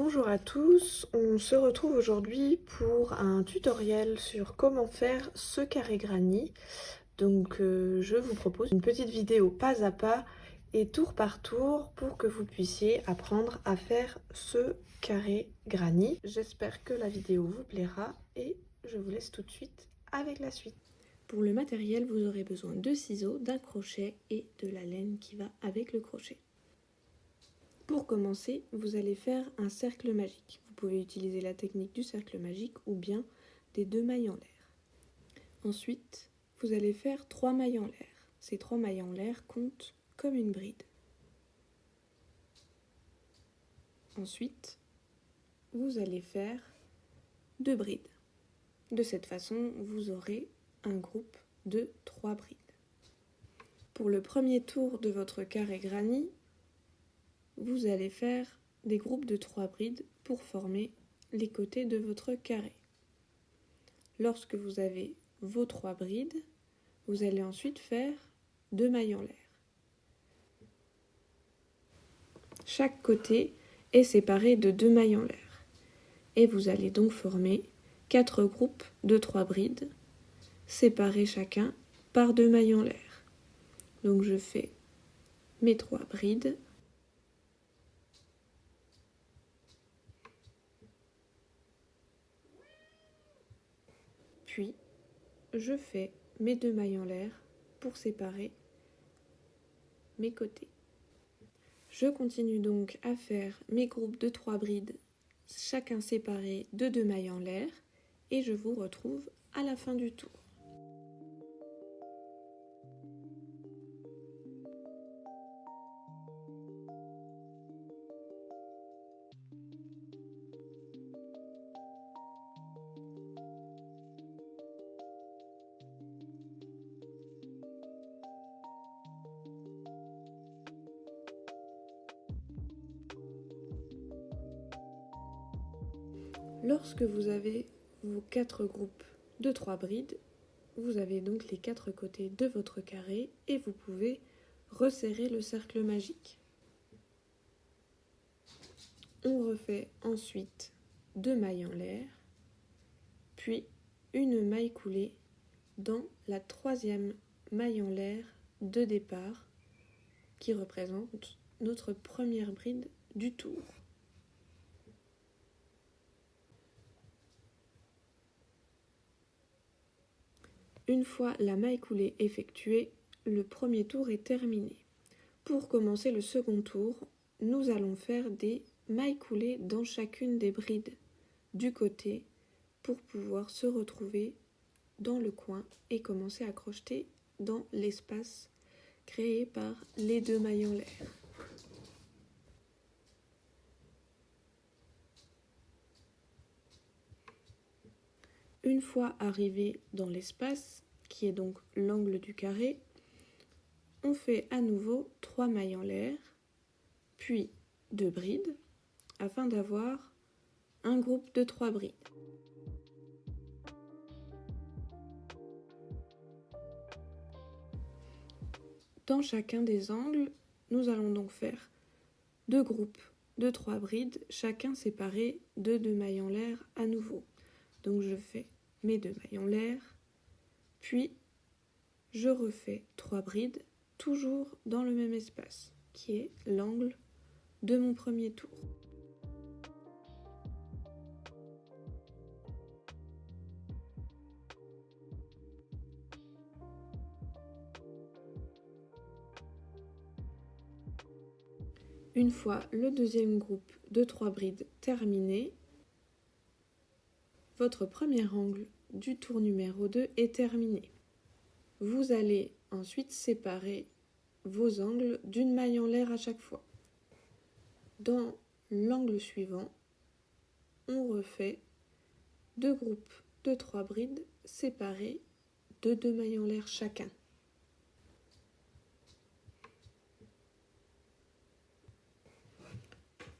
Bonjour à tous, on se retrouve aujourd'hui pour un tutoriel sur comment faire ce carré granny. Donc je vous propose une petite vidéo pas à pas et tour par tour pour que vous puissiez apprendre à faire ce carré granny. J'espère que la vidéo vous plaira et je vous laisse tout de suite avec la suite. Pour le matériel, vous aurez besoin de ciseaux, d'un crochet et de la laine qui va avec le crochet. Pour commencer, vous allez faire un cercle magique. Vous pouvez utiliser la technique du cercle magique ou bien des 2 mailles en l'air. Ensuite, vous allez faire 3 mailles en l'air. Ces 3 mailles en l'air comptent comme une bride. Ensuite, vous allez faire 2 brides. De cette façon, vous aurez un groupe de 3 brides. Pour le premier tour de votre carré granny, vous allez faire des groupes de 3 brides pour former les côtés de votre carré. Lorsque vous avez vos 3 brides, vous allez ensuite faire 2 mailles en l'air. Chaque côté est séparé de 2 mailles en l'air. Et vous allez donc former 4 groupes de 3 brides, séparés chacun par 2 mailles en l'air. Donc je fais mes 3 brides. Puis, je fais mes 2 mailles en l'air pour séparer mes côtés. Je continue donc à faire mes groupes de 3 brides, chacun séparé de 2 mailles en l'air, et je vous retrouve à la fin du tour. Lorsque vous avez vos 4 groupes de 3 brides, vous avez donc les 4 côtés de votre carré et vous pouvez resserrer le cercle magique. On refait ensuite 2 mailles en l'air, puis une maille coulée dans la 3e maille en l'air de départ qui représente notre première bride du tour. Une fois la maille coulée effectuée, le premier tour est terminé. Pour commencer le second tour, nous allons faire des mailles coulées dans chacune des brides du côté pour pouvoir se retrouver dans le coin et commencer à crocheter dans l'espace créé par les 2 mailles en l'air. Une fois arrivé dans l'espace, qui est donc l'angle du carré, on fait à nouveau 3 mailles en l'air, puis 2 brides, afin d'avoir un groupe de 3 brides. Dans chacun des angles, nous allons donc faire 2 groupes de 3 brides, chacun séparé de 2 mailles en l'air à nouveau. Donc je fais mes 2 mailles en l'air, puis je refais 3 brides, toujours dans le même espace, qui est l'angle de mon premier tour. Une fois le deuxième groupe de 3 brides terminé, votre premier angle du tour numéro 2 est terminé. Vous allez ensuite séparer vos angles d'une maille en l'air à chaque fois. Dans l'angle suivant, on refait 2 groupes de 3 brides séparés de 2 mailles en l'air chacun.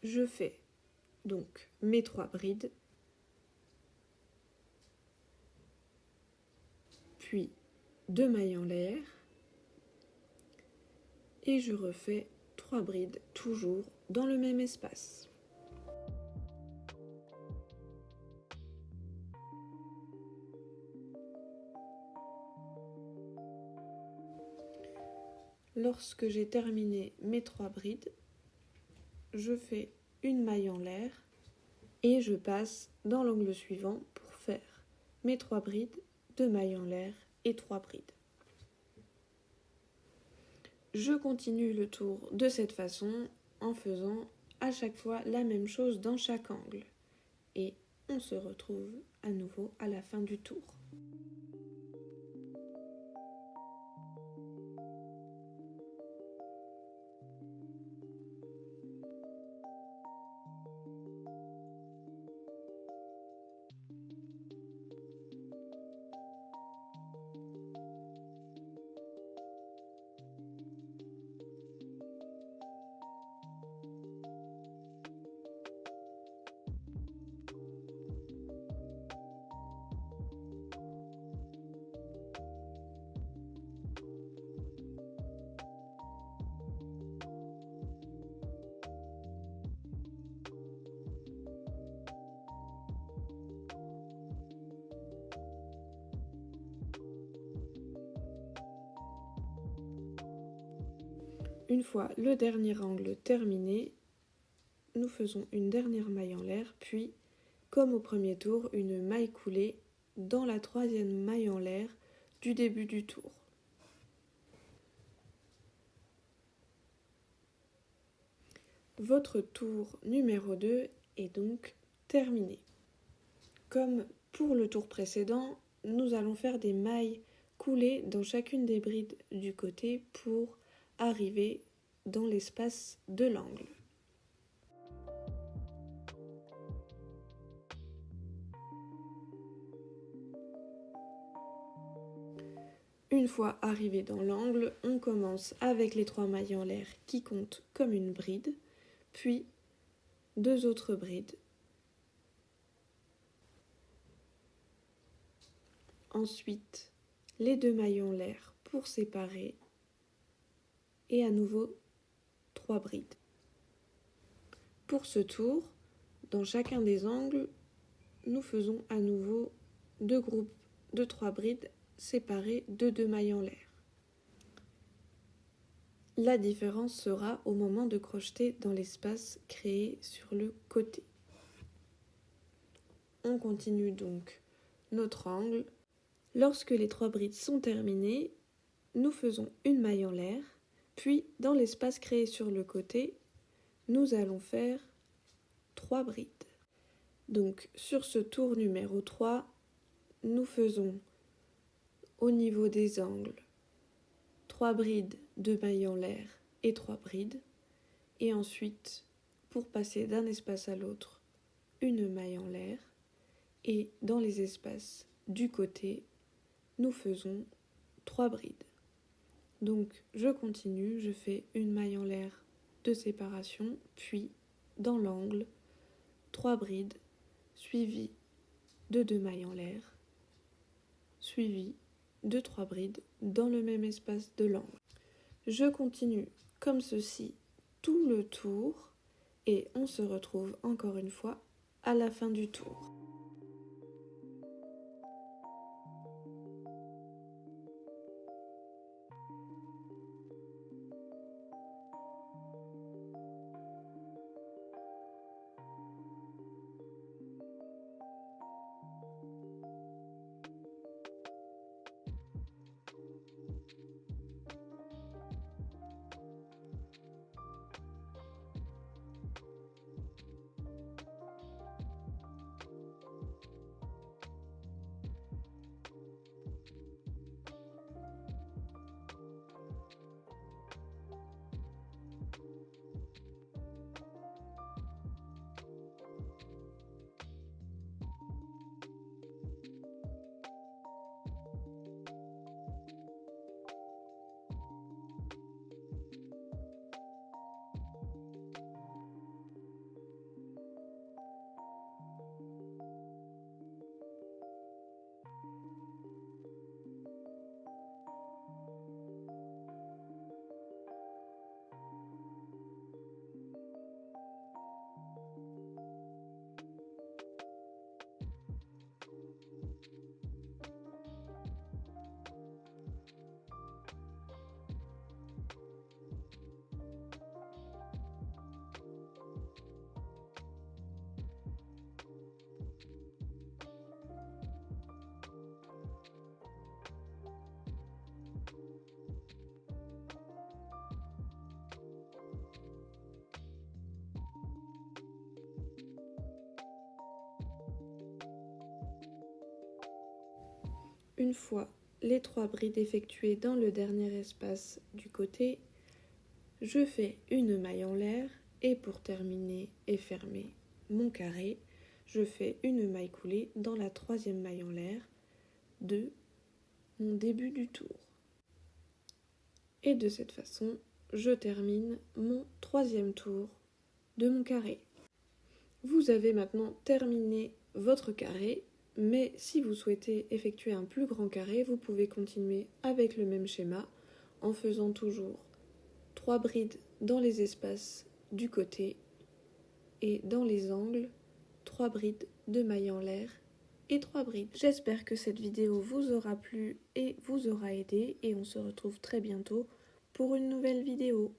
Je fais donc mes 3 brides, puis 2 mailles en l'air, et je refais 3 brides toujours dans le même espace. Lorsque j'ai terminé mes 3 brides, je fais une maille en l'air et je passe dans l'angle suivant pour faire mes 3 brides, 2 mailles en l'air et 3 brides. Je continue le tour de cette façon en faisant à chaque fois la même chose dans chaque angle. Et on se retrouve à nouveau à la fin du tour. Une fois le dernier angle terminé, nous faisons une dernière maille en l'air, puis, comme au premier tour, une maille coulée dans la 3e maille en l'air du début du tour. Votre tour numéro 2 est donc terminé. Comme pour le tour précédent, nous allons faire des mailles coulées dans chacune des brides du côté pour arriver dans l'espace de l'angle. Une fois arrivé dans l'angle, on commence avec les 3 mailles en l'air qui comptent comme une bride, puis 2 autres brides. Ensuite, les 2 mailles en l'air pour séparer et à nouveau 3 brides. Pour ce tour, dans chacun des angles, nous faisons à nouveau 2 groupes de 3 brides séparés de 2 mailles en l'air. La différence sera au moment de crocheter dans l'espace créé sur le côté. On continue donc notre angle. Lorsque les 3 brides sont terminées, nous faisons une maille en l'air, puis dans l'espace créé sur le côté, nous allons faire 3 brides. Donc sur ce tour numéro 3, nous faisons au niveau des angles 3 brides, 2 mailles en l'air et 3 brides. Et ensuite, pour passer d'un espace à l'autre, une maille en l'air. Et dans les espaces du côté, nous faisons 3 brides. Donc je continue, je fais une maille en l'air de séparation, puis dans l'angle, 3 brides, suivies de 2 mailles en l'air, suivies de 3 brides dans le même espace de l'angle. Je continue comme ceci tout le tour et on se retrouve encore une fois à la fin du tour. une fois les 3 brides effectuées dans le dernier espace du côté, je fais une maille en l'air et pour terminer et fermer mon carré, je fais une maille coulée dans la 3e maille en l'air de mon début du tour. Et de cette façon, je termine mon 3e tour de mon carré. Vous avez maintenant terminé votre carré, mais si vous souhaitez effectuer un plus grand carré, vous pouvez continuer avec le même schéma en faisant toujours 3 brides dans les espaces du côté et dans les angles, 3 brides de mailles en l'air et 3 brides. J'espère que cette vidéo vous aura plu et vous aura aidé et on se retrouve très bientôt pour une nouvelle vidéo.